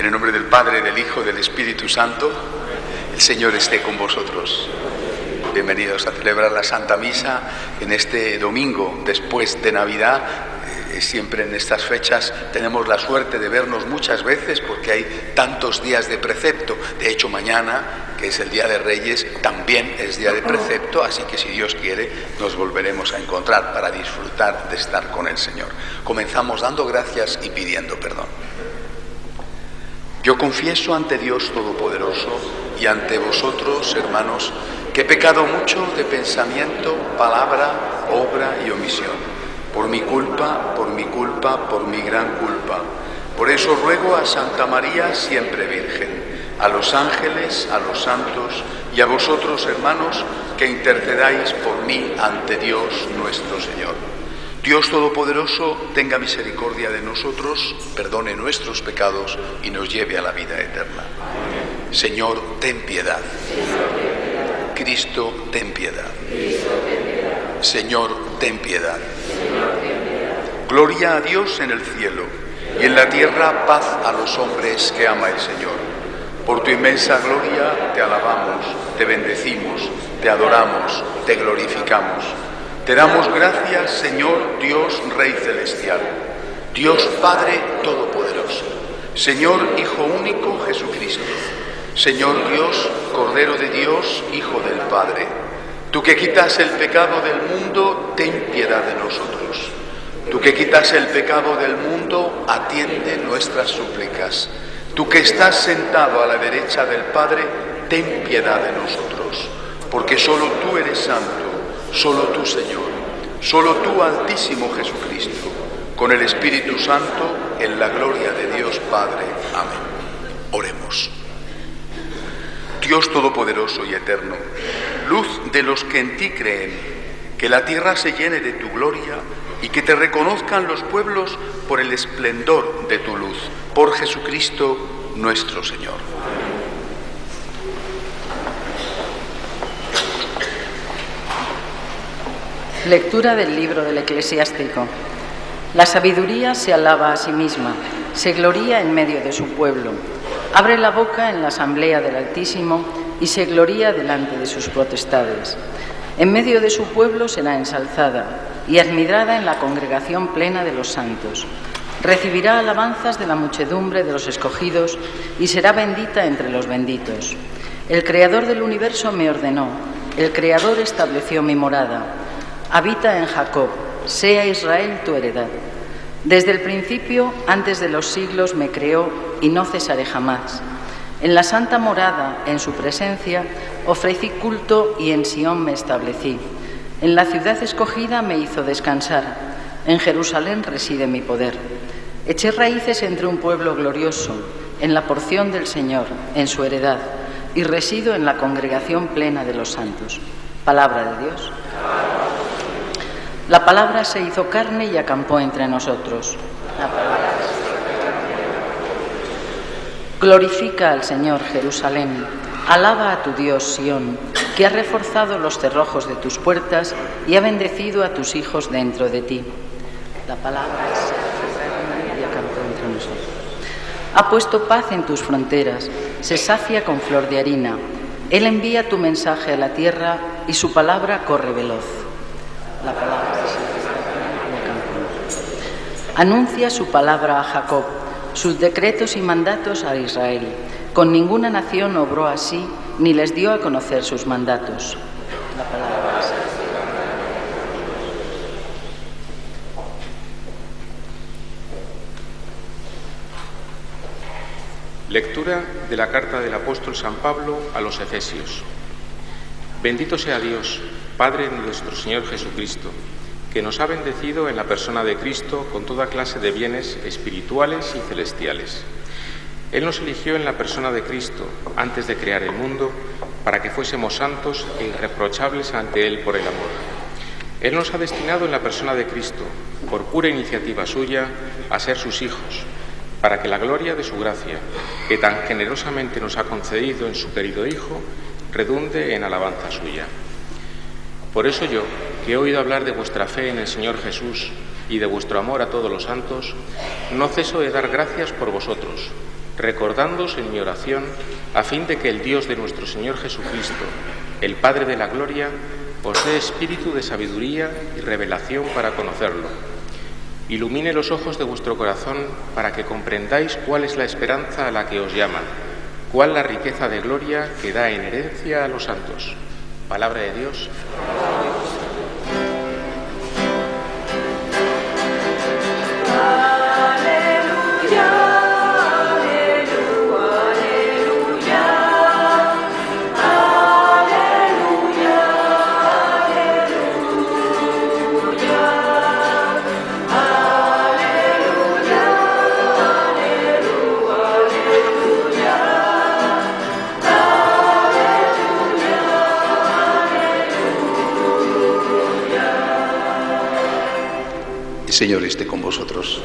En el nombre del Padre, del Hijo y del Espíritu Santo, el Señor esté con vosotros. Bienvenidos a celebrar la Santa Misa en este domingo después de Navidad. Siempre en estas fechas tenemos la suerte de vernos muchas veces porque hay tantos días de precepto. De hecho, mañana, que es el Día de Reyes, también es día de precepto, así que si Dios quiere nos volveremos a encontrar para disfrutar de estar con el Señor. Comenzamos dando gracias y pidiendo perdón. Yo confieso ante Dios Todopoderoso y ante vosotros, hermanos, que he pecado mucho de pensamiento, palabra, obra y omisión. Por mi culpa, por mi gran culpa. Por eso ruego a Santa María, siempre Virgen, a los ángeles, a los santos y a vosotros, hermanos, que intercedáis por mí ante Dios nuestro Señor. Dios Todopoderoso tenga misericordia de nosotros, perdone nuestros pecados y nos lleve a la vida eterna. Señor, ten piedad. Cristo, ten piedad. Señor, ten piedad. Gloria a Dios en el cielo y en la tierra paz a los hombres que ama el Señor. Por tu inmensa gloria te alabamos, te bendecimos, te adoramos, te glorificamos. Te damos gracias, Señor Dios Rey Celestial, Dios Padre Todopoderoso, Señor Hijo Único Jesucristo, Señor Dios, Cordero de Dios, Hijo del Padre. Tú que quitas el pecado del mundo, ten piedad de nosotros. Tú que quitas el pecado del mundo, atiende nuestras súplicas. Tú que estás sentado a la derecha del Padre, ten piedad de nosotros. Porque solo tú eres santo, solo tú, Señor, solo tú, Altísimo Jesucristo, con el Espíritu Santo, en la gloria de Dios Padre. Amén. Oremos. Dios Todopoderoso y Eterno, luz de los que en ti creen, que la tierra se llene de tu gloria y que te reconozcan los pueblos por el esplendor de tu luz, por Jesucristo nuestro Señor. Lectura del libro del Eclesiástico. La sabiduría se alaba a sí misma, se gloría en medio de su pueblo, abre la boca en la asamblea del Altísimo y se gloría delante de sus potestades. En medio de su pueblo será ensalzada y admirada en la congregación plena de los santos. Recibirá alabanzas de la muchedumbre de los escogidos y será bendita entre los benditos. El Creador del universo me ordenó, el Creador estableció mi morada. Habita en Jacob, sea Israel tu heredad. Desde el principio, antes de los siglos, me creó y no cesaré jamás. En la santa morada, en su presencia, ofrecí culto y en Sión me establecí. En la ciudad escogida me hizo descansar. En Jerusalén reside mi poder. Eché raíces entre un pueblo glorioso, en la porción del Señor, en su heredad, y resido en la congregación plena de los santos. Palabra de Dios. La palabra se hizo carne y acampó entre nosotros. Glorifica al Señor, Jerusalén. Alaba a tu Dios, Sión, que ha reforzado los cerrojos de tus puertas y ha bendecido a tus hijos dentro de ti. La palabra se hizo carne y acampó entre nosotros. Ha puesto paz en tus fronteras, se sacia con flor de harina. Él envía tu mensaje a la tierra y su palabra corre veloz. La palabra se hizo carne y acampó. Anuncia su palabra a Jacob, sus decretos y mandatos a Israel. Con ninguna nación obró así, ni les dio a conocer sus mandatos. La palabra se hizo carne. Lectura de la carta del apóstol San Pablo a los Efesios. Bendito sea Dios, Padre de nuestro Señor Jesucristo, que nos ha bendecido en la persona de Cristo con toda clase de bienes espirituales y celestiales. Él nos eligió en la persona de Cristo antes de crear el mundo para que fuésemos santos e irreprochables ante Él por el amor. Él nos ha destinado en la persona de Cristo, por pura iniciativa suya, a ser sus hijos, para que la gloria de su gracia, que tan generosamente nos ha concedido en su querido Hijo, redunde en alabanza suya. Por eso yo, que he oído hablar de vuestra fe en el Señor Jesús y de vuestro amor a todos los santos, no ceso de dar gracias por vosotros, recordándoos en mi oración, a fin de que el Dios de nuestro Señor Jesucristo, el Padre de la Gloria, os dé espíritu de sabiduría y revelación para conocerlo. Ilumine los ojos de vuestro corazón para que comprendáis cuál es la esperanza a la que os llama, cuál la riqueza de gloria que da en herencia a los santos. Palabra de Dios. El Señor esté con vosotros.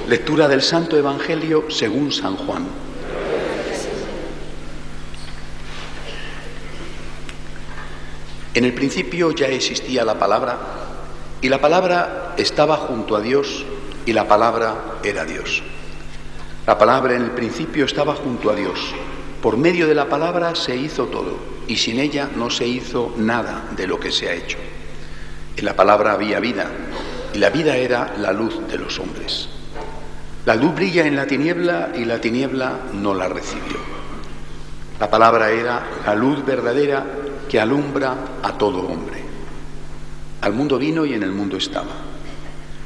Lectura del Santo Evangelio según San Juan. En el principio ya existía la palabra, y la palabra estaba junto a Dios, y la palabra era Dios. La palabra en el principio estaba junto a Dios. Por medio de la palabra se hizo todo, y sin ella no se hizo nada de lo que se ha hecho. En la palabra había vida, y la vida era la luz de los hombres. La luz brilla en la tiniebla, y la tiniebla no la recibió. La palabra era la luz verdadera que alumbra a todo hombre. Al mundo vino y en el mundo estaba.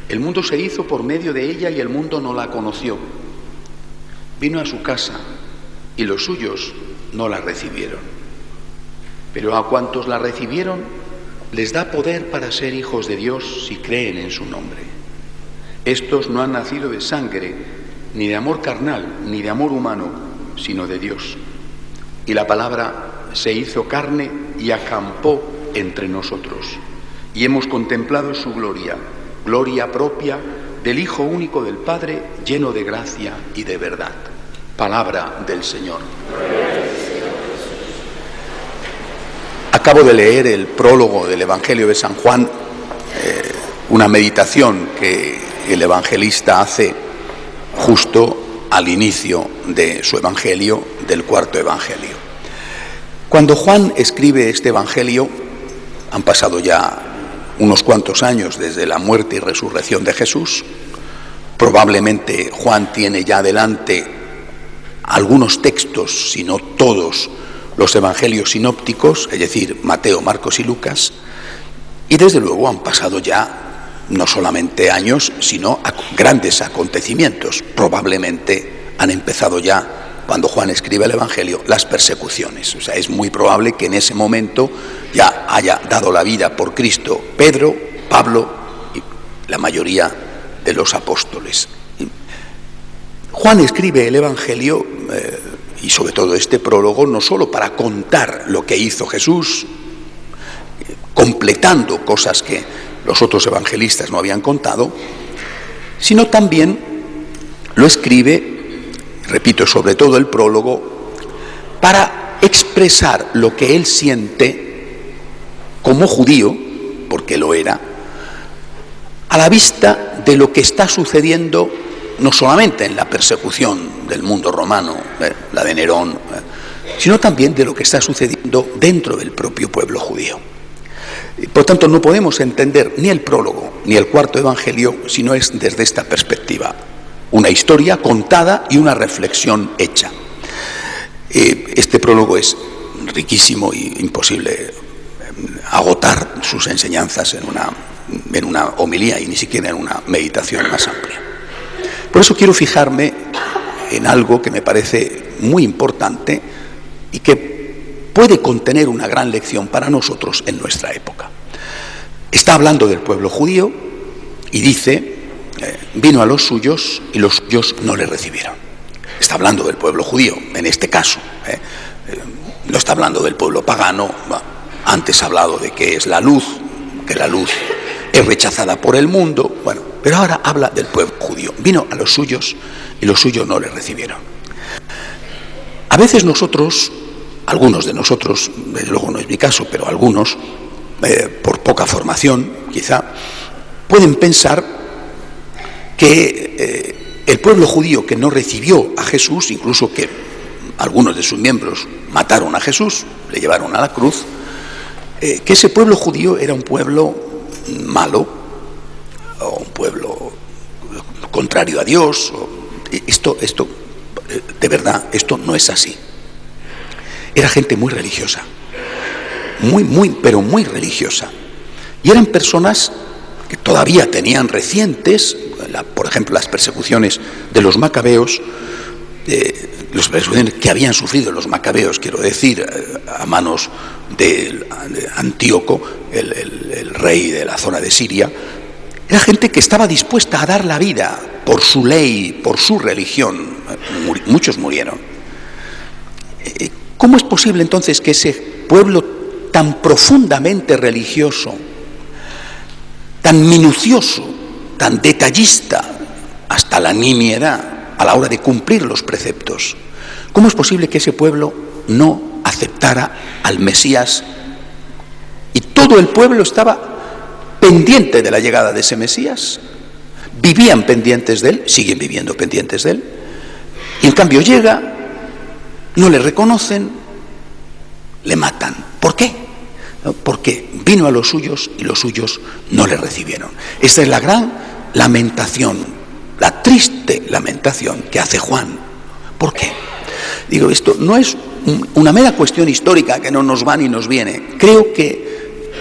El mundo se hizo por medio de ella y el mundo no la conoció. Vino a su casa y los suyos no la recibieron. Pero a cuantos la recibieron, les da poder para ser hijos de Dios si creen en su nombre. Estos no han nacido de sangre, ni de amor carnal, ni de amor humano, sino de Dios. Y la palabra se hizo carne y acampó entre nosotros. Y hemos contemplado su gloria, gloria propia del Hijo único del Padre, lleno de gracia y de verdad. Palabra del Señor. Acabo de leer el prólogo del Evangelio de San Juan, una meditación que el evangelista hace justo al inicio de su Evangelio, del cuarto Evangelio. Cuando Juan escribe este Evangelio, han pasado ya unos cuantos años desde la muerte y resurrección de Jesús. Probablemente Juan tiene ya delante algunos textos, si no todos, los evangelios sinópticos, es decir, Mateo, Marcos y Lucas, y desde luego han pasado ya no solamente años, sino grandes acontecimientos. Probablemente han empezado ya, cuando Juan escribe el Evangelio, las persecuciones. O sea, es muy probable que en ese momento ya haya dado la vida por Cristo Pedro, Pablo y la mayoría de los apóstoles. Juan escribe el Evangelio y sobre todo este prólogo no solo para contar lo que hizo Jesús, completando cosas que los otros evangelistas no habían contado, sino también lo escribe, repito, sobre todo el prólogo, para expresar lo que él siente como judío, porque lo era, a la vista de lo que está sucediendo no solamente en la persecución del mundo romano, la de Nerón, sino también de lo que está sucediendo dentro del propio pueblo judío. Por tanto, no podemos entender ni el prólogo ni el cuarto evangelio si no es desde esta perspectiva. Una historia contada y una reflexión hecha. Este prólogo es riquísimo y imposible agotar sus enseñanzas en una homilía y ni siquiera en una meditación más amplia. Por eso quiero fijarme en algo que me parece muy importante y que puede contener una gran lección para nosotros en nuestra época. Está hablando del pueblo judío y dice, vino a los suyos y los suyos no le recibieron. Está hablando del pueblo judío, en este caso. No está hablando del pueblo pagano. Antes ha hablado de que es la luz, que la luz es rechazada por el mundo. Bueno, pero ahora habla del pueblo judío. Vino a los suyos y los suyos no le recibieron. A veces nosotros, algunos de nosotros, desde luego no es mi caso, pero algunos, por poca formación quizá, pueden pensar que el pueblo judío que no recibió a Jesús, incluso que algunos de sus miembros mataron a Jesús, le llevaron a la cruz, que ese pueblo judío era un pueblo malo, o un pueblo contrario a Dios. Esto, de verdad, esto no es así. Era gente muy religiosa, pero muy religiosa. Y eran personas que todavía tenían recientes, por ejemplo, las persecuciones de los macabeos, las persecuciones que habían sufrido los macabeos, quiero decir, a manos de Antíoco, el rey de la zona de Siria. Era gente que estaba dispuesta a dar la vida por su ley, por su religión. Muchos murieron. ¿Cómo es posible entonces que ese pueblo tan profundamente religioso, tan minucioso, tan detallista, hasta la nimiedad a la hora de cumplir los preceptos, cómo es posible que ese pueblo no aceptara al Mesías? Y todo el pueblo estaba pendiente de la llegada de ese Mesías, vivían pendientes de él, siguen viviendo pendientes de él, y en cambio llega, no le reconocen, le matan. ¿Por qué? Porque vino a los suyos y los suyos no le recibieron. Esta es la gran lamentación, la triste lamentación que hace Juan. ¿Por qué? Digo, esto no es una mera cuestión histórica que no nos va ni nos viene. Creo que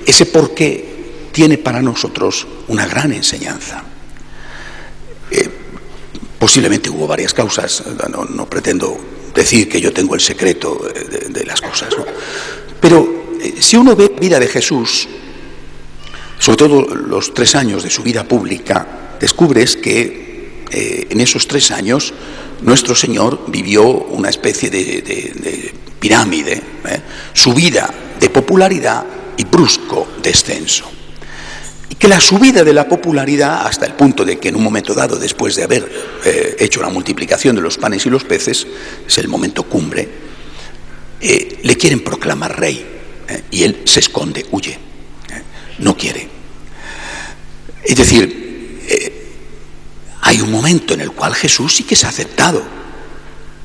ese porqué tiene para nosotros una gran enseñanza. Posiblemente hubo varias causas, no pretendo decir que yo tengo el secreto de las cosas, ¿no? Pero si uno ve la vida de Jesús, sobre todo los 3 años de su vida pública, descubres que en esos 3 años nuestro Señor vivió una especie de pirámide, subida de popularidad y brusco descenso. Y que la subida de la popularidad, hasta el punto de que en un momento dado, después de haber hecho la multiplicación de los panes y los peces, es el momento cumbre, le quieren proclamar rey, y él se esconde, huye, no quiere. Es decir, hay un momento en el cual Jesús sí que es aceptado.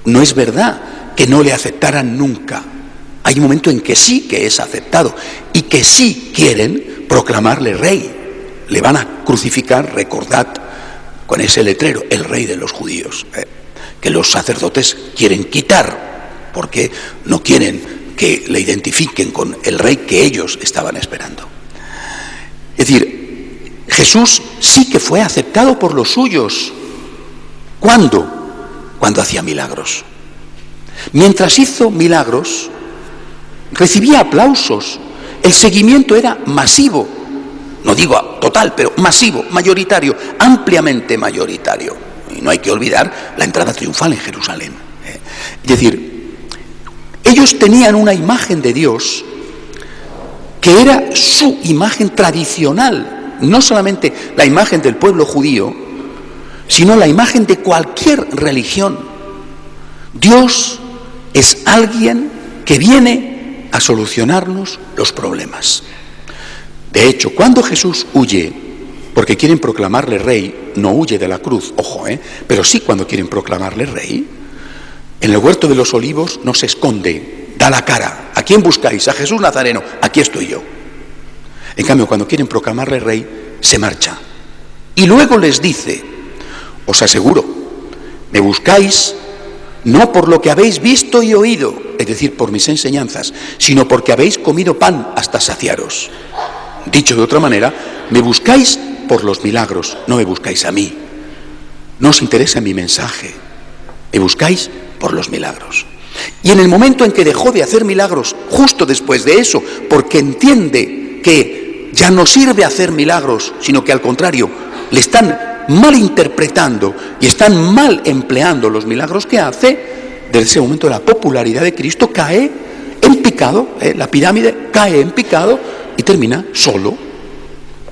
No es verdad que no le aceptaran nunca. Hay un momento en que sí que es aceptado y que sí quieren proclamarle rey. Le van a crucificar, recordad, con ese letrero, el rey de los judíos, que los sacerdotes quieren quitar porque no quieren que le identifiquen con el rey que ellos estaban esperando. Es decir, Jesús sí que fue aceptado por los suyos. ¿Cuándo? Cuando hacía milagros. Mientras hizo milagros, recibía aplausos. El seguimiento era masivo. No digo total, pero masivo, mayoritario, ampliamente mayoritario. Y no hay que olvidar la entrada triunfal en Jerusalén. Es decir, ellos tenían una imagen de Dios que era su imagen tradicional, no solamente la imagen del pueblo judío, sino la imagen de cualquier religión. Dios es alguien que viene a solucionarnos los problemas. De hecho, cuando Jesús huye, porque quieren proclamarle rey, no huye de la cruz, ojo, pero sí cuando quieren proclamarle rey, en el huerto de los olivos no se esconde, da la cara. ¿A quién buscáis? A Jesús Nazareno, aquí estoy yo. En cambio, cuando quieren proclamarle rey, se marcha. Y luego les dice, os aseguro, me buscáis no por lo que habéis visto y oído, es decir, por mis enseñanzas, sino porque habéis comido pan hasta saciaros. Dicho de otra manera, me buscáis por los milagros, no me buscáis a mí. No os interesa mi mensaje, me buscáis por los milagros. Y en el momento en que dejó de hacer milagros, justo después de eso, porque entiende que ya no sirve hacer milagros, sino que al contrario, le están malinterpretando y están mal empleando los milagros que hace, desde ese momento la popularidad de Cristo cae en picado, la pirámide cae en picado y termina solo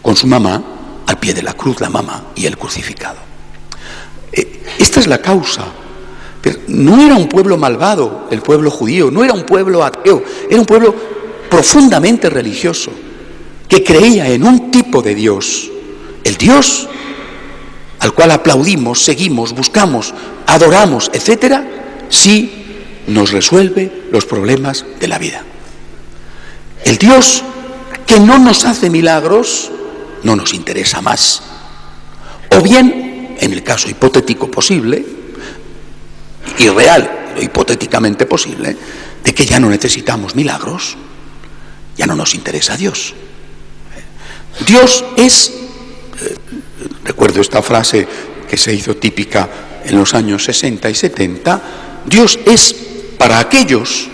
con su mamá al pie de la cruz, la mamá y el crucificado. Esta es la causa. Pero no era un pueblo malvado el pueblo judío, no era un pueblo ateo, era un pueblo profundamente religioso que creía en un tipo de Dios, el Dios al cual aplaudimos, seguimos, buscamos, adoramos, etcétera, sí nos resuelve los problemas de la vida. El Dios que no nos hace milagros no nos interesa más. O bien, en el caso hipotético posible, irreal, lo hipotéticamente posible, de que ya no necesitamos milagros, ya no nos interesa Dios. Dios es, recuerdo esta frase que se hizo típica en los años 60 y 70, Dios es para aquellos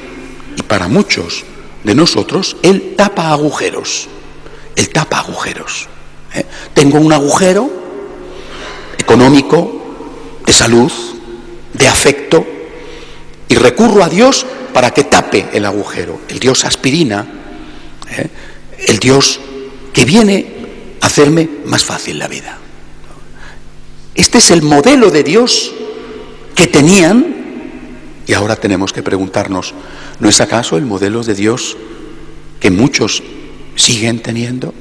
y para muchos de nosotros el tapa agujeros. El tapa agujeros. Tengo un agujero económico, de salud, de afecto, y recurro a Dios para que tape el agujero. El Dios aspirina, el Dios que viene a hacerme más fácil la vida. Este es el modelo de Dios que tenían, y ahora tenemos que preguntarnos, ¿no es acaso el modelo de Dios que muchos siguen teniendo?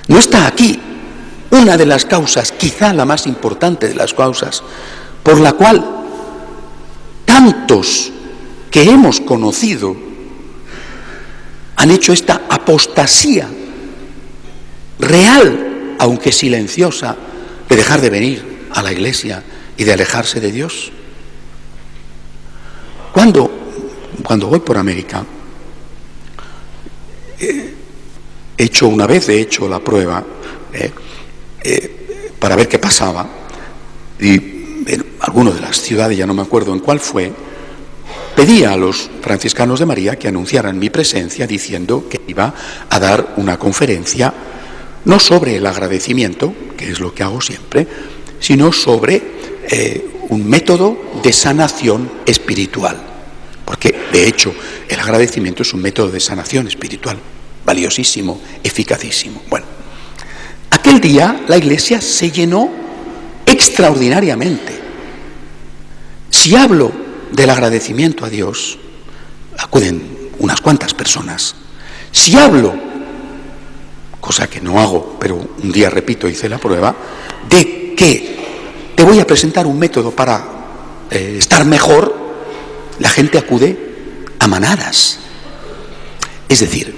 ¿No está aquí una de las causas, quizá la más importante de las causas, por la cual tantos que hemos conocido han hecho esta apostasía real, aunque silenciosa, de dejar de venir a la iglesia y de alejarse de Dios? Cuando voy por América, he hecho la prueba para ver qué pasaba, y en alguna de las ciudades, ya no me acuerdo en cuál fue, pedí a los franciscanos de María que anunciaran mi presencia diciendo que iba a dar una conferencia no sobre el agradecimiento, que es lo que hago siempre, sino sobre un método de sanación espiritual, porque de hecho el agradecimiento es un método de sanación espiritual valiosísimo, eficacísimo. Bueno, aquel día la iglesia se llenó extraordinariamente. Si hablo del agradecimiento a Dios, acuden unas cuantas personas. Si hablo, cosa que no hago, pero un día, repito, hice la prueba, de que te voy a presentar un método para estar mejor, la gente acude a manadas. Es decir,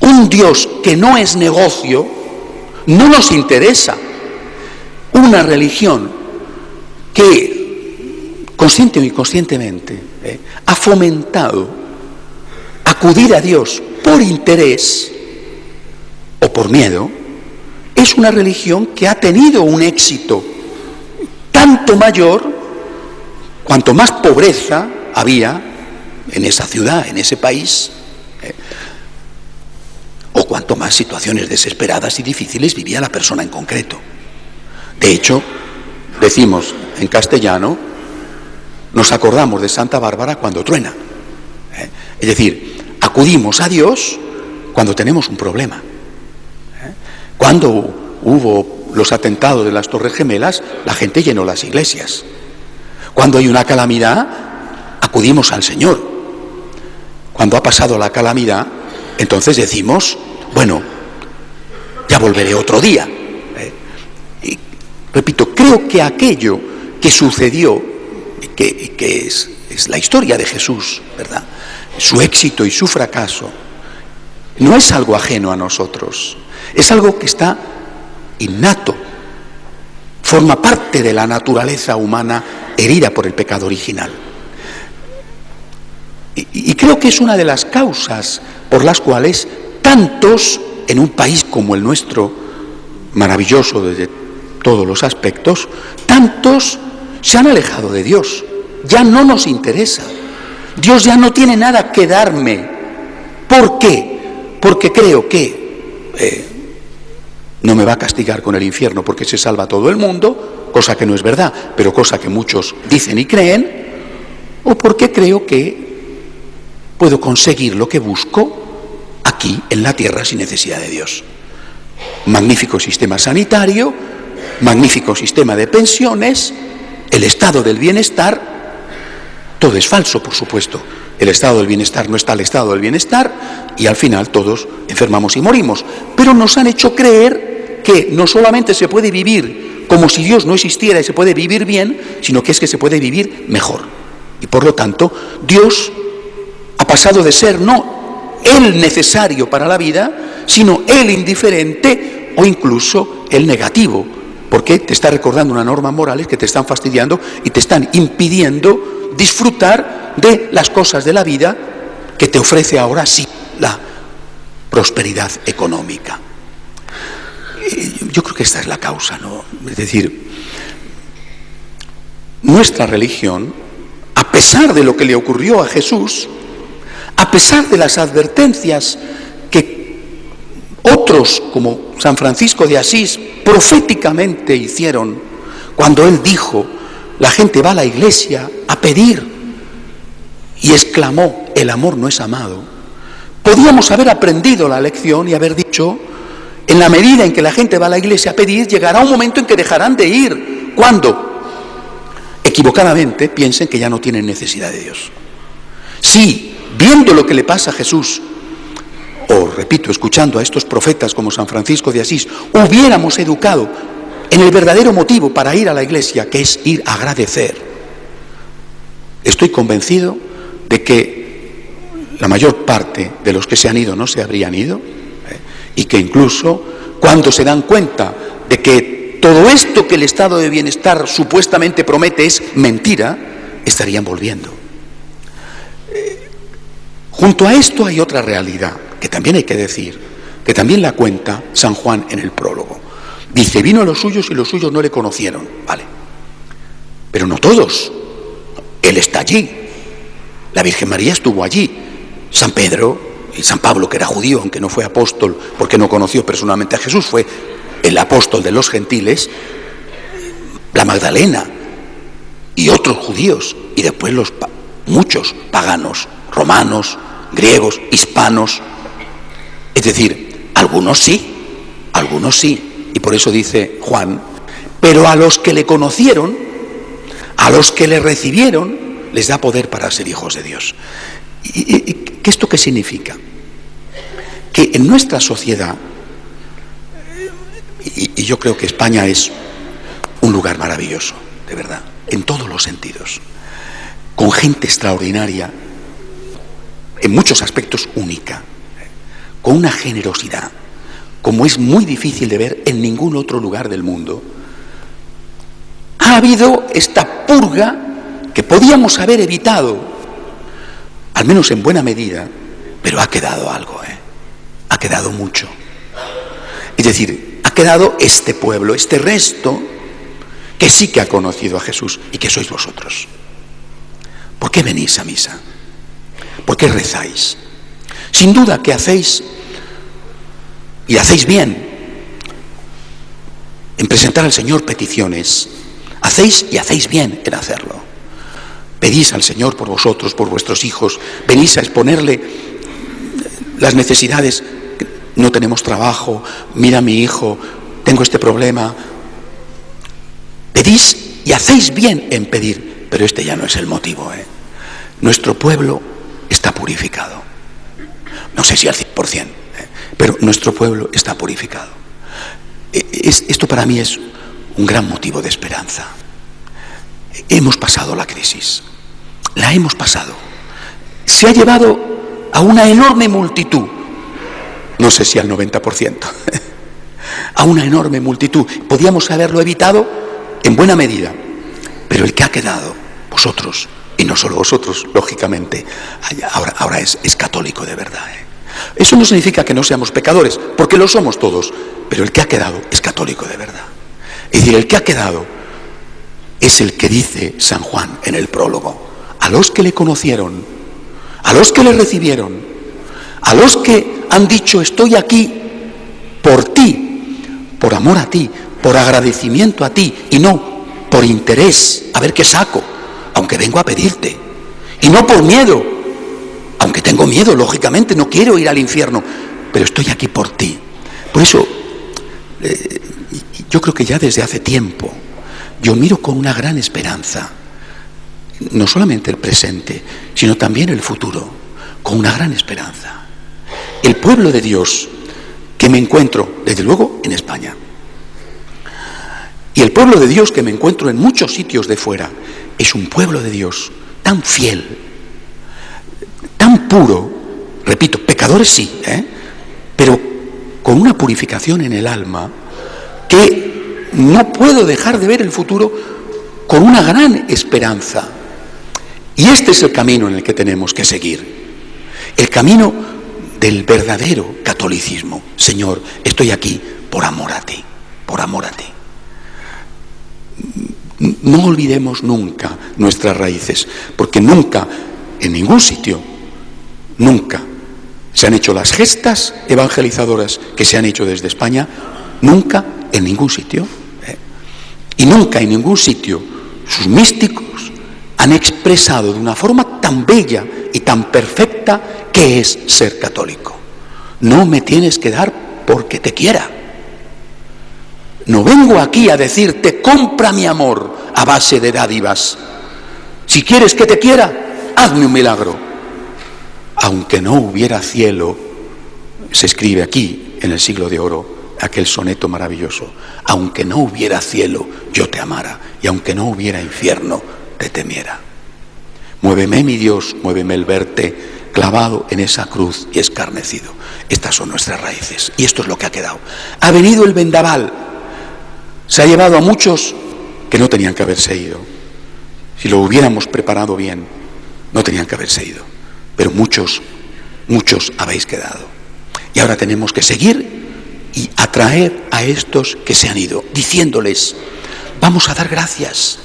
un Dios que no es negocio no nos interesa. Una religión que, consciente o inconscientemente, ha fomentado acudir a Dios por interés o por miedo, es una religión que ha tenido un éxito tanto mayor cuanto más pobreza había en esa ciudad, en ese país, o cuanto más situaciones desesperadas y difíciles vivía la persona en concreto. De hecho, decimos en castellano, nos acordamos de Santa Bárbara cuando truena. Es decir, acudimos a Dios cuando tenemos un problema. Cuando hubo los atentados de las Torres Gemelas, la gente llenó las iglesias. Cuando hay una calamidad, acudimos al Señor. Cuando ha pasado la calamidad, entonces decimos, bueno, ya volveré otro día. Y repito, creo que aquello que sucedió, que es la historia de Jesús, ¿verdad? Su éxito y su fracaso, no es algo ajeno a nosotros, es algo que está innato, forma parte de la naturaleza humana herida por el pecado original. Y creo que es una de las causas por las cuales tantos, en un país como el nuestro, maravilloso desde todos los aspectos, tantos se han alejado de Dios. Ya no nos interesa. Dios ya no tiene nada que darme. ¿Por qué? Porque creo que no me va a castigar con el infierno porque se salva todo el mundo, cosa que no es verdad, pero cosa que muchos dicen y creen, o porque creo que puedo conseguir lo que busco aquí en la tierra sin necesidad de Dios. Magnífico sistema sanitario, magnífico sistema de pensiones, el estado del bienestar. Todo es falso, por supuesto. El estado del bienestar no está al estado del bienestar y al final todos enfermamos y morimos. Pero nos han hecho creer que no solamente se puede vivir como si Dios no existiera y se puede vivir bien, sino que es que se puede vivir mejor. Y por lo tanto, Dios ha pasado de ser no el necesario para la vida, sino el indiferente o incluso el negativo, porque te está recordando unas normas morales que te están fastidiando y te están impidiendo disfrutar de las cosas de la vida que te ofrece ahora sí la prosperidad económica. Yo creo que esta es la causa, ¿no? Es decir, nuestra religión, a pesar de lo que le ocurrió a Jesús, a pesar de las advertencias que otros, como San Francisco de Asís, proféticamente hicieron, cuando él dijo, la gente va a la iglesia a pedir, y exclamó, el amor no es amado, podíamos haber aprendido la lección y haber dicho, en la medida en que la gente va a la iglesia a pedir, llegará un momento en que dejarán de ir, cuando equivocadamente piensen que ya no tienen necesidad de Dios. Sí, viendo lo que le pasa a Jesús, o repito, escuchando a estos profetas como San Francisco de Asís, hubiéramos educado en el verdadero motivo para ir a la iglesia, que es ir a agradecer. Estoy convencido de que la mayor parte de los que se han ido no se habrían ido, y que incluso cuando se dan cuenta de que todo esto que el estado de bienestar supuestamente promete es mentira, estarían volviendo. Junto a esto hay otra realidad, que también hay que decir, que también la cuenta San Juan en el prólogo. Dice, vino a los suyos y los suyos no le conocieron. Vale, pero no todos. Él está allí. La Virgen María estuvo allí. San Pedro y San Pablo, que era judío, aunque no fue apóstol, porque no conoció personalmente a Jesús, fue el apóstol de los gentiles, la Magdalena y otros judíos, y después muchos paganos, romanos, griegos, hispanos. Es decir, algunos sí, y por eso dice Juan, pero a los que le conocieron, a los que le recibieron, les da poder para ser hijos de Dios. ¿Y esto qué significa? Que en nuestra sociedad, y yo creo que España es un lugar maravilloso, de verdad, en todos los sentidos, con gente extraordinaria, en muchos aspectos única, con una generosidad, como es muy difícil de ver en ningún otro lugar del mundo. Ha habido esta purga que podíamos haber evitado, al menos en buena medida, pero ha quedado algo, ha quedado mucho. Es decir, ha quedado este pueblo, este resto, que sí que ha conocido a Jesús y que sois vosotros. ¿Por qué venís a misa? ¿Por qué rezáis? Sin duda que hacéis, y hacéis bien, en presentar al Señor peticiones. Hacéis y hacéis bien en hacerlo. Pedís al Señor por vosotros, por vuestros hijos, venís a exponerle las necesidades. No tenemos trabajo, mira a mi hijo, tengo este problema. Pedís y hacéis bien en pedir, pero este ya no es el motivo. Nuestro pueblo está purificado. No sé si al 100%, pero nuestro pueblo está purificado. Esto para mí es un gran motivo de esperanza. Hemos pasado la crisis, la hemos pasado. Se ha llevado a una enorme multitud, no sé si al 90%, a una enorme multitud. Podíamos haberlo evitado en buena medida, pero el que ha quedado, vosotros, y no solo vosotros, lógicamente, ahora es católico de verdad. Eso no significa que no seamos pecadores, porque lo somos todos, pero el que ha quedado es católico de verdad. Es decir, el que ha quedado es el que dice San Juan en el prólogo: a los que le conocieron, a los que le recibieron, a los que han dicho estoy aquí por ti, por amor a ti, por agradecimiento a ti, y no por interés, a ver qué saco, aunque vengo a pedirte, y no por miedo, aunque tengo miedo, lógicamente, no quiero ir al infierno, pero estoy aquí por ti. Por eso, yo creo que ya desde hace tiempo, yo miro con una gran esperanza, no solamente el presente, sino también el futuro, con una gran esperanza. El pueblo de Dios que me encuentro, desde luego, en España, Y el pueblo de Dios que me encuentro en muchos sitios de fuera es un pueblo de Dios tan fiel, tan puro, repito, pecadores sí, pero con una purificación en el alma que no puedo dejar de ver el futuro con una gran esperanza. Y este es el camino en el que tenemos que seguir, el camino del verdadero catolicismo. Señor, estoy aquí por amor a ti, por amor a ti. No olvidemos nunca nuestras raíces, porque nunca, en ningún sitio, nunca se han hecho las gestas evangelizadoras que se han hecho desde España, nunca en ningún sitio, y nunca en ningún sitio sus místicos han expresado de una forma tan bella y tan perfecta que es ser católico. No me tienes que dar porque te quiera. No vengo aquí a decirte, compra mi amor a base de dádivas. Si quieres que te quiera, hazme un milagro. Aunque no hubiera cielo, se escribe aquí en el Siglo de Oro, aquel soneto maravilloso. Aunque no hubiera cielo, yo te amara, y aunque no hubiera infierno, te temiera. Muéveme, mi Dios, muéveme el verte clavado en esa cruz y escarnecido. Estas son nuestras raíces, y esto es lo que ha quedado. Ha venido el vendaval, se ha llevado a muchos que no tenían que haberse ido. Si lo hubiéramos preparado bien, no tenían que haberse ido. Pero muchos habéis quedado. Y ahora tenemos que seguir y atraer a estos que se han ido, diciéndoles, vamos a dar gracias.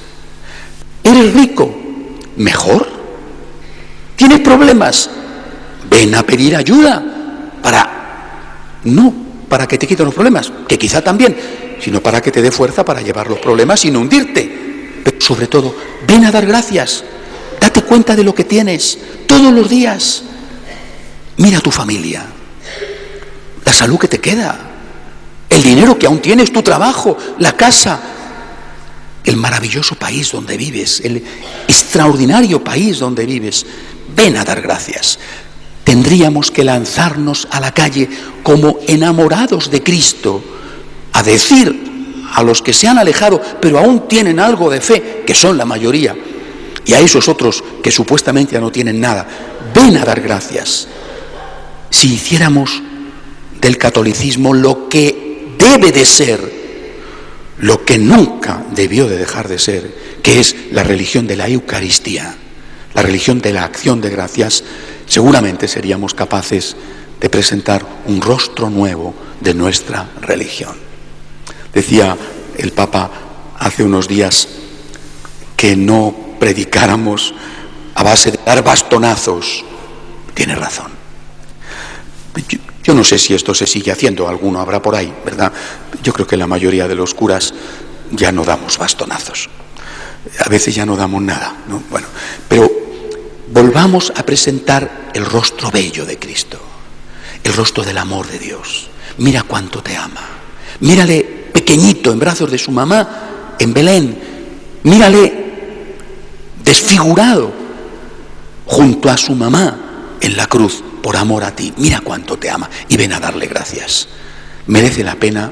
¿Eres rico? Mejor. ¿Tienes problemas? Ven a pedir ayuda no para que te quiten los problemas, que quizá también, sino para que te dé fuerza para llevar los problemas y no hundirte. Pero sobre todo, ven a dar gracias. Date cuenta de lo que tienes todos los días. Mira a tu familia, la salud que te queda, el dinero que aún tienes, tu trabajo, la casa, el maravilloso país donde vives, el extraordinario país donde vives. Ven a dar gracias. Tendríamos que lanzarnos a la calle como enamorados de Cristo, a decir a los que se han alejado, pero aún tienen algo de fe, que son la mayoría, y a esos otros que supuestamente ya no tienen nada, ven a dar gracias. Si hiciéramos del catolicismo lo que debe de ser, lo que nunca debió de dejar de ser, que es la religión de la Eucaristía, la religión de la acción de gracias, seguramente seríamos capaces de presentar un rostro nuevo de nuestra religión. Decía el Papa hace unos días que no predicáramos a base de dar bastonazos. Tiene razón. Yo no sé si esto se sigue haciendo, alguno habrá por ahí, ¿verdad? Yo creo que la mayoría de los curas ya no damos bastonazos. A veces ya no damos nada, ¿no? Bueno, pero volvamos a presentar el rostro bello de Cristo, el rostro del amor de Dios. Mira cuánto te ama. Mírale pequeñito en brazos de su mamá en Belén. Mírale desfigurado junto a su mamá en la cruz por amor a ti. Mira cuánto te ama y ven a darle gracias. Merece la pena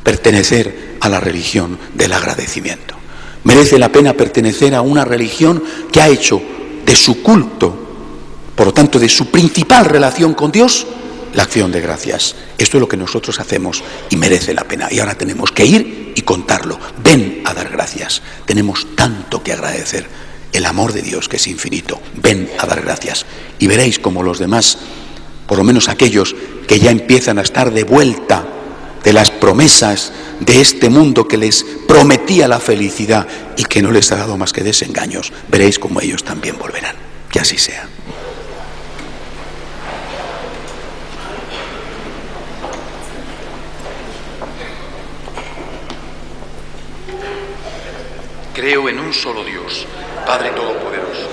pertenecer a la religión del agradecimiento. Merece la pena pertenecer a una religión que ha hecho de su culto, por lo tanto de su principal relación con Dios, la acción de gracias. Esto es lo que nosotros hacemos y merece la pena. Y ahora tenemos que ir y contarlo. Ven a dar gracias. Tenemos tanto que agradecer. El amor de Dios que es infinito. Ven a dar gracias. Y veréis como los demás, por lo menos aquellos que ya empiezan a estar de vuelta de las promesas de este mundo que les prometía la felicidad y que no les ha dado más que desengaños, veréis como ellos también volverán. Que así sea. Creo en un solo Dios, Padre Todopoderoso,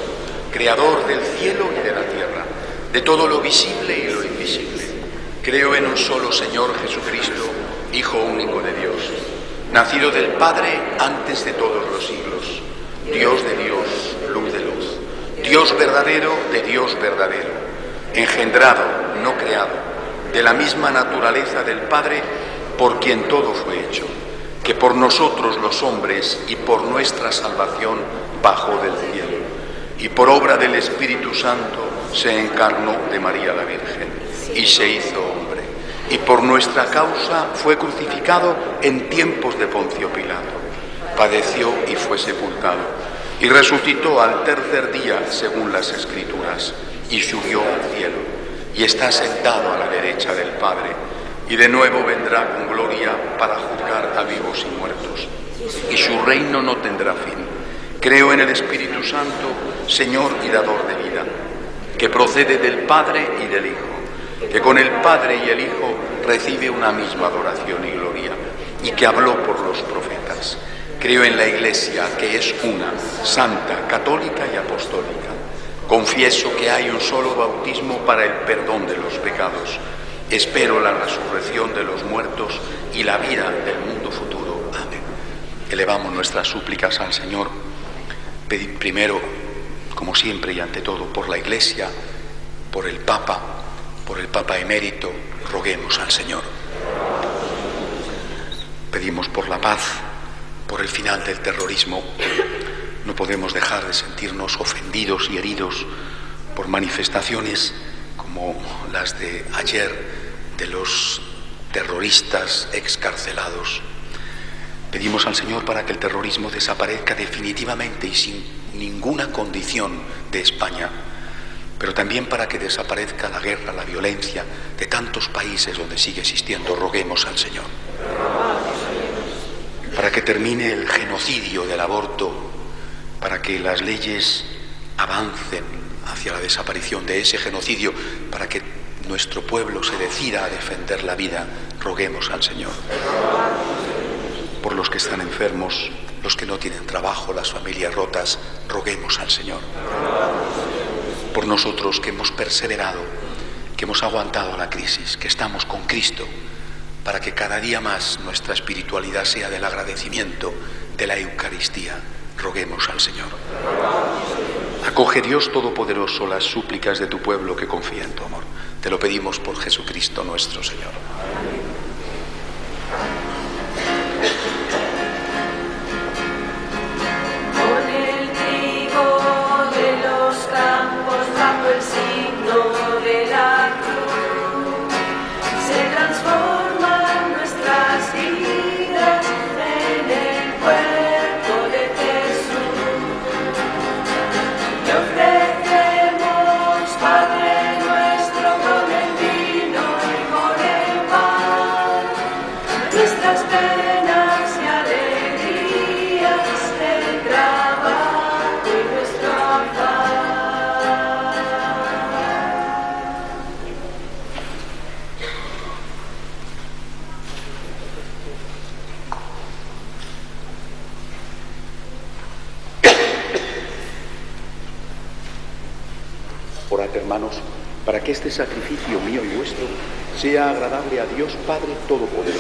Creador del cielo y de la tierra, de todo lo visible y lo invisible. Creo en un solo Señor Jesucristo, Hijo único de Dios, nacido del Padre antes de todos los siglos, Dios de Dios, luz de luz, Dios verdadero de Dios verdadero, engendrado, no creado, de la misma naturaleza del Padre, por quien todo fue hecho. que por nosotros los hombres y por nuestra salvación bajó del cielo, y por obra del Espíritu Santo se encarnó de María la Virgen y se hizo hombre, y por nuestra causa fue crucificado en tiempos de Poncio Pilato, padeció y fue sepultado, y resucitó al tercer día según las Escrituras, y subió al cielo, y está sentado a la derecha del Padre, y de nuevo vendrá con gloria para juzgar a vivos y muertos, y su reino no tendrá fin. Creo en el Espíritu Santo, Señor y dador de vida, que procede del Padre y del Hijo, que con el Padre y el Hijo recibe una misma adoración y gloria, y que habló por los profetas. Creo en la Iglesia, que es una, santa, católica y apostólica. Confieso que hay un solo bautismo para el perdón de los pecados. Espero la resurrección de los muertos y la vida del mundo futuro. Amén. Elevamos nuestras súplicas al Señor. Primero, como siempre y ante todo, por la Iglesia, por el Papa emérito, roguemos al Señor. Pedimos por la paz, por el final del terrorismo. No podemos dejar de sentirnos ofendidos y heridos por manifestaciones como las de ayer de los terroristas excarcelados. Pedimos al Señor para que el terrorismo desaparezca definitivamente y sin ninguna condición de España, pero también para que desaparezca la guerra, la violencia de tantos países donde sigue existiendo. Roguemos al Señor. Para que termine el genocidio del aborto, para que las leyes avancen hacia la desaparición de ese genocidio, para que nuestro pueblo se decida a defender la vida. Roguemos al Señor. Por los que están enfermos, los que no tienen trabajo, las familias rotas, roguemos al Señor. Por nosotros que hemos perseverado, que hemos aguantado la crisis, que estamos con Cristo, para que cada día más nuestra espiritualidad sea del agradecimiento de la Eucaristía. Roguemos al Señor. Acoge, Dios Todopoderoso, las súplicas de tu pueblo que confía en tu amor. Te lo pedimos por Jesucristo nuestro Señor. Con el trigo de los campos bajo el signo de la cruz se transforman nuestras vidas en el cuerpo de Jesús. Te ofrecemos, Padre nuestro, con el vino y con el pan, nuestras penas y alegrías, el trabajo y nuestro afán. Orad, hermanos, para que este sacrificio mío y vuestro sea agradable a Dios Padre Todopoderoso.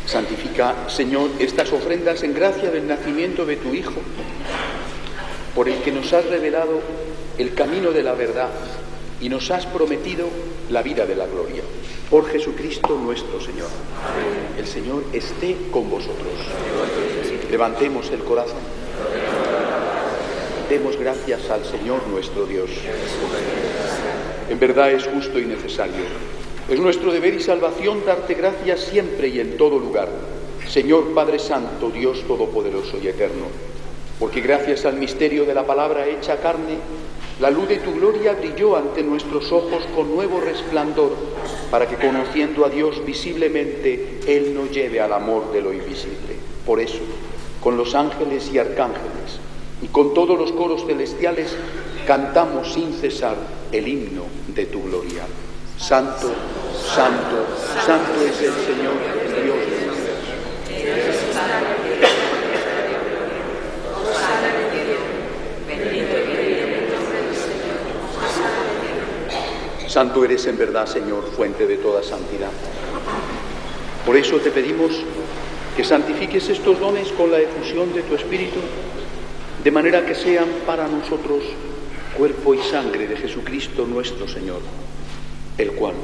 Santifica, Señor, estas ofrendas en gracia del nacimiento de tu Hijo, por el que nos has revelado el camino de la verdad y nos has prometido la vida de la gloria. Por Jesucristo nuestro Señor. El Señor esté con vosotros. Levantemos el corazón. Demos gracias al Señor nuestro Dios. En verdad es justo y necesario. Es nuestro deber y salvación darte gracias siempre y en todo lugar, Señor Padre Santo, Dios Todopoderoso y Eterno, porque gracias al misterio de la palabra hecha carne, la luz de tu gloria brilló ante nuestros ojos con nuevo resplandor, para que conociendo a Dios visiblemente, Él nos lleve al amor de lo invisible. Por eso, con los ángeles y arcángeles, y con todos los coros celestiales, cantamos sin cesar el himno de tu gloria. Santo, santo, santo es el Señor, el Dios del universo. Santo eres en verdad, Señor, fuente de toda santidad. Por eso te pedimos que santifiques estos dones con la efusión de tu Espíritu, de manera que sean para nosotros cuerpo y sangre de Jesucristo nuestro Señor, el cual,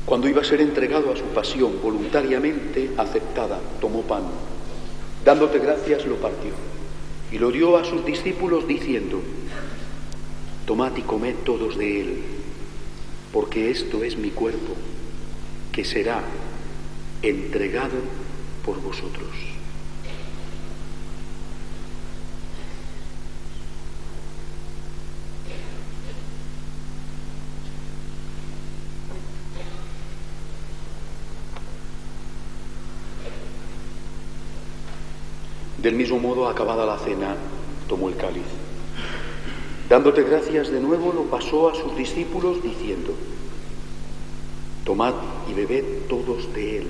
cuando iba a ser entregado a su pasión voluntariamente aceptada, tomó pan, dándote gracias lo partió, y lo dio a sus discípulos diciendo: tomad y comed todos de él, porque esto es mi cuerpo, que será entregado por vosotros. Del mismo modo, acabada la cena, tomó el cáliz. Dándote gracias de nuevo, lo pasó a sus discípulos diciendo: tomad y bebed todos de él,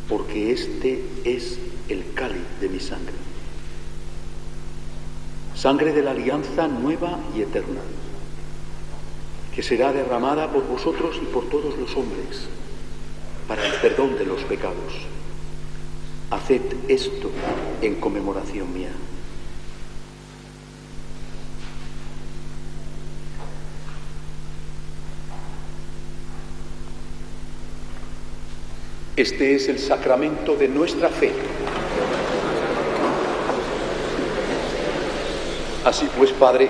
porque este es el cáliz de mi sangre, sangre de la alianza nueva y eterna, que será derramada por vosotros y por todos los hombres, para el perdón de los pecados. Haced esto en conmemoración mía. Este es el sacramento de nuestra fe. Así pues, Padre,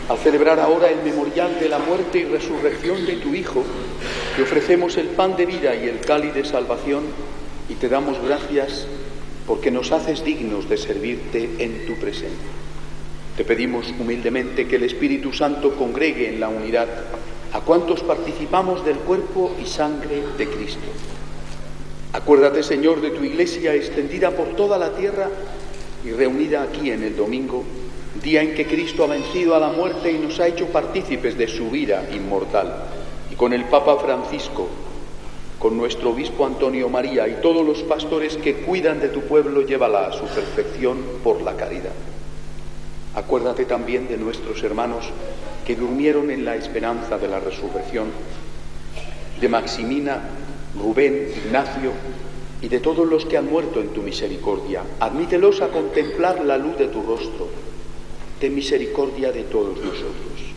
al celebrar ahora el memorial de la muerte y resurrección de tu Hijo, te ofrecemos el pan de vida y el cáliz de salvación, y te damos gracias porque nos haces dignos de servirte en tu presencia. Te pedimos humildemente que el Espíritu Santo congregue en la unidad a cuantos participamos del cuerpo y sangre de Cristo. Acuérdate, Señor, de tu Iglesia extendida por toda la tierra y reunida aquí en el domingo, día en que Cristo ha vencido a la muerte y nos ha hecho partícipes de su vida inmortal, y con el Papa Francisco, con nuestro obispo Antonio María y todos los pastores que cuidan de tu pueblo, llévala a su perfección por la caridad. Acuérdate también de nuestros hermanos que durmieron en la esperanza de la resurrección, de Maximina, Rubén, Ignacio y de todos los que han muerto en tu misericordia. Admítelos a contemplar la luz de tu rostro. Ten misericordia de todos nosotros.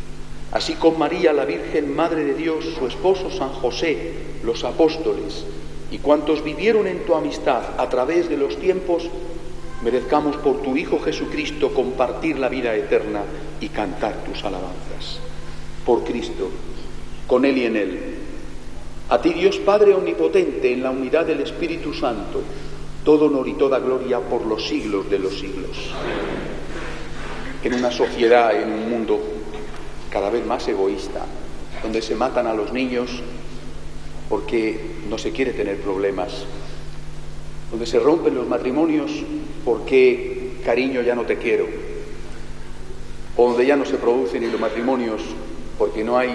Así con María, la Virgen Madre de Dios, su esposo San José, los apóstoles y cuantos vivieron en tu amistad a través de los tiempos, merezcamos por tu Hijo Jesucristo compartir la vida eterna y cantar tus alabanzas. Por Cristo, con Él y en Él. A ti, Dios Padre omnipotente, en la unidad del Espíritu Santo, todo honor y toda gloria por los siglos de los siglos. En una sociedad, en un mundo cada vez más egoísta, donde se matan a los niños porque no se quiere tener problemas, donde se rompen los matrimonios porque, cariño, ya no te quiero, o donde ya no se producen ni los matrimonios porque no hay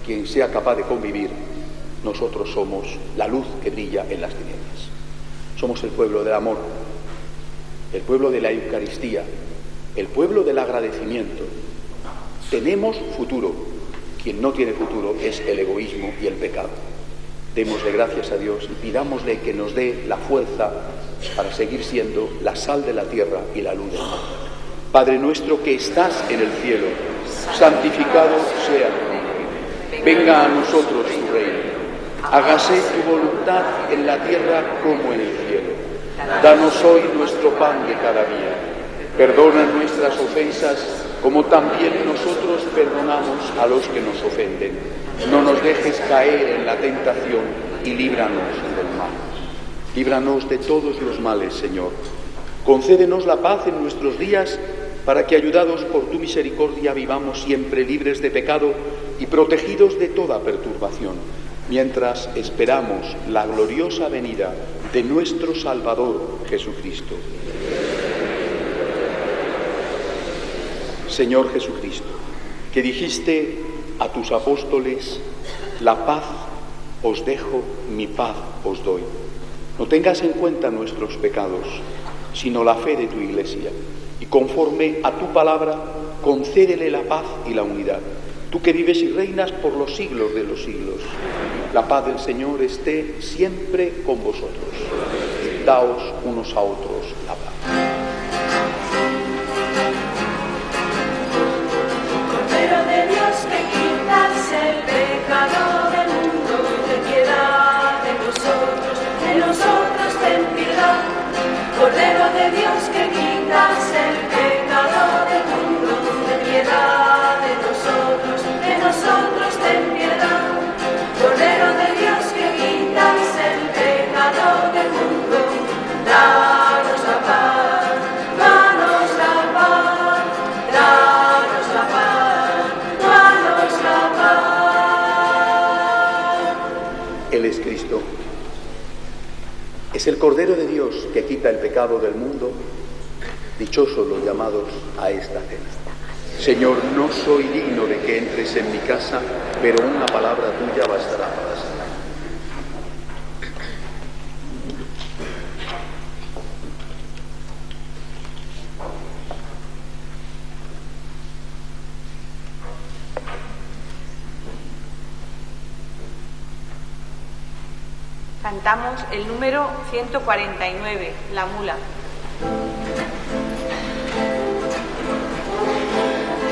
quien sea capaz de convivir, nosotros somos la luz que brilla en las tinieblas. Somos el pueblo del amor, el pueblo de la Eucaristía, el pueblo del agradecimiento. Tenemos futuro. Quien no tiene futuro es el egoísmo y el pecado. Démosle gracias a Dios y pidámosle que nos dé la fuerza para seguir siendo la sal de la tierra y la luz del mundo. Padre nuestro que estás en el cielo, santificado sea tu nombre. Venga a nosotros tu reino. Hágase tu voluntad en la tierra como en el cielo. Danos hoy nuestro pan de cada día. Perdona nuestras ofensas, como también nosotros perdonamos a los que nos ofenden. No nos dejes caer en la tentación y líbranos del mal. Líbranos de todos los males, Señor. Concédenos la paz en nuestros días, para que, ayudados por tu misericordia, vivamos siempre libres de pecado y protegidos de toda perturbación, mientras esperamos la gloriosa venida de nuestro Salvador Jesucristo. Señor Jesucristo, que dijiste a tus apóstoles: la paz os dejo, mi paz os doy. No tengas en cuenta nuestros pecados, sino la fe de tu Iglesia, y conforme a tu palabra, concédele la paz y la unidad. Tú que vives y reinas por los siglos de los siglos. La paz del Señor esté siempre con vosotros. Daos unos a otros la paz. Él es Cristo. Es el Cordero de Dios que quita el pecado del mundo. Dichosos los llamados a esta cena. Señor, no soy digno de que entres en mi casa, pero una palabra tuya bastará para sanar. Cantamos el número 149, La Mula.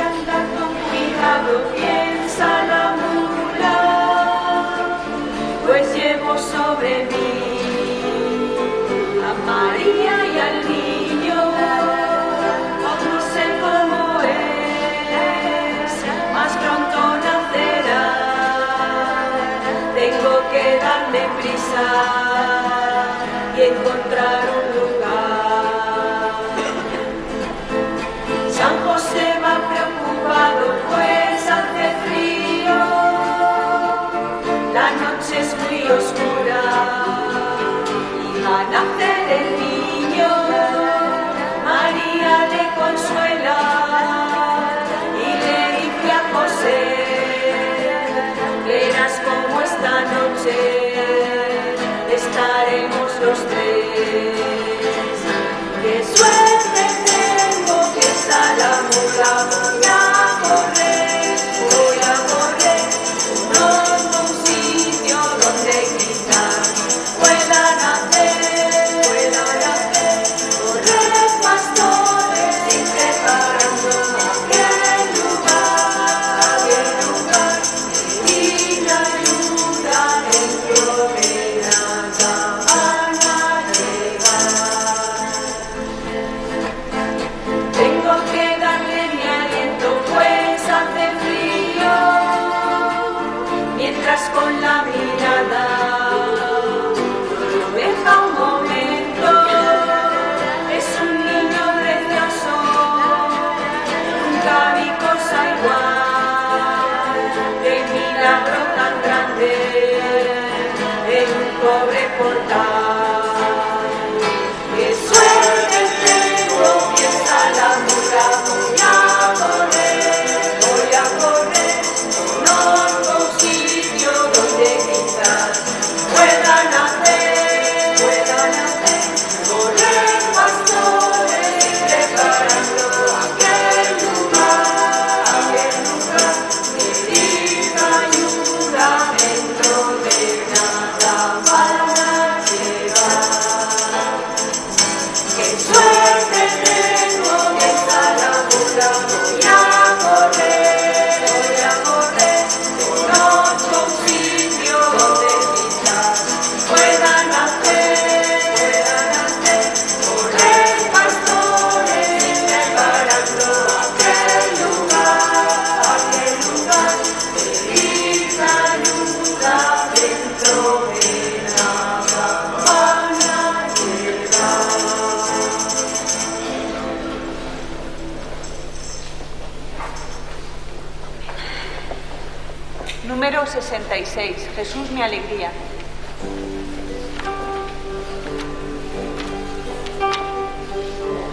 Anda con cuidado, piensa la mula, pues llevo sobre mí a María y al niño. Aún no sé cómo es, más pronto nacerá. Tengo que darme prisa y encontrar un lugar. San José va preocupado, pues hace frío, la noche es muy oscura y va a nacer el niño. María le consuela y le dice a José: verás cómo esta noche estaremos los tres. ¡Qué suerte tengo que está la mula! Voy a correr, pronto un sitio donde quizás pueda nacer. Corred, pastores, y preparando aquel lugar, y la ayuda dentro de nada van a llegar. Tengo que darle mi aliento, pues hace frío, mientras con la mirada no lo deja un momento. Es un niño precioso, nunca vi cosa igual, de milagro tan grande en un pobre portal. ¡Qué suerte tengo que está la mula! Voy a correr, no un sitio donde quizás pueda nacer. Correr, pastores, y preparando aquel lugar, que diga ayuda dentro de nada van a llegar. ¡Qué suerte tengo que está la mula! Voy a correr, conozco un sitio donde quizás pueda nacer. Correr, pastores, y preparando aquel lugar, pedir ayuda dentro de nada van a llegar. Número 66, Jesús mi alegría.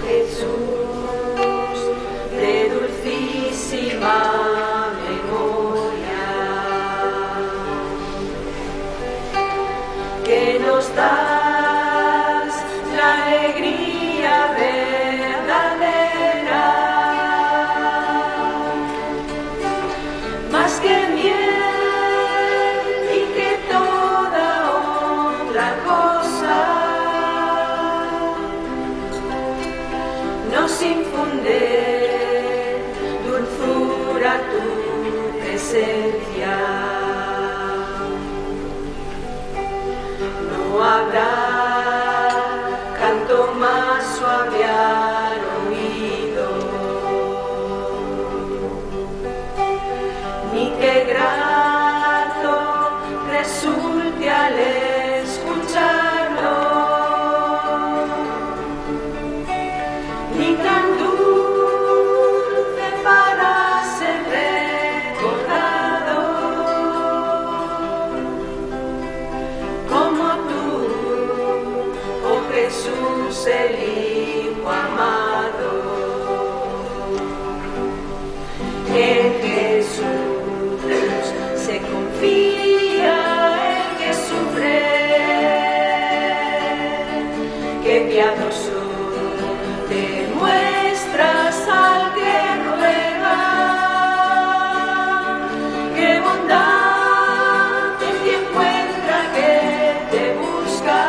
Jesús de dulcísima memoria, que nos das la alegría verdadera, más que miel y que toda otra cosa. Nos infunde dulzura tu presencia. No habrá canto más suave al oído, ni que grato resulte al escucharlo, ni tan dulce para ser recordado. Jesús el Hijo amado. En Jesús se confía el que sufre, que piadoso te muestras al que ruega, que bondad en ti encuentra que te busca,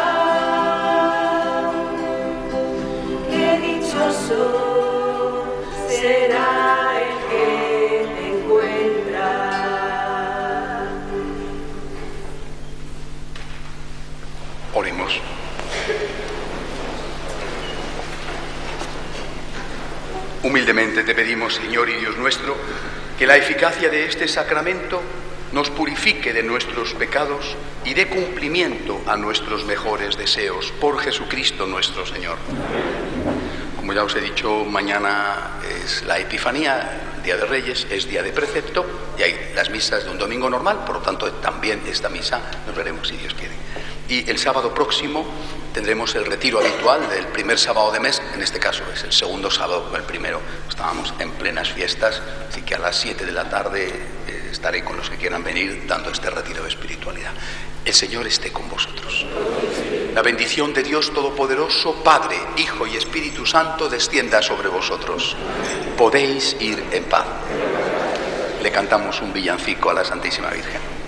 que dichoso será el que te encuentra. Oremos. Humildemente te pedimos, Señor y Dios nuestro, que la eficacia de este sacramento nos purifique de nuestros pecados y dé cumplimiento a nuestros mejores deseos, por Jesucristo nuestro Señor. Como ya os he dicho, mañana es la Epifanía, Día de Reyes, es día de precepto, y hay las misas de un domingo normal, por lo tanto también esta misa nos veremos si Dios quiere. Y el sábado próximo tendremos el retiro habitual del primer sábado de mes, en este caso es el segundo sábado como el primero. Estábamos en plenas fiestas, así que a las 7 de la tarde estaré con los que quieran venir dando este retiro de espiritualidad. El Señor esté con vosotros. La bendición de Dios Todopoderoso, Padre, Hijo y Espíritu Santo, descienda sobre vosotros. Podéis ir en paz. Le cantamos un villancico a la Santísima Virgen.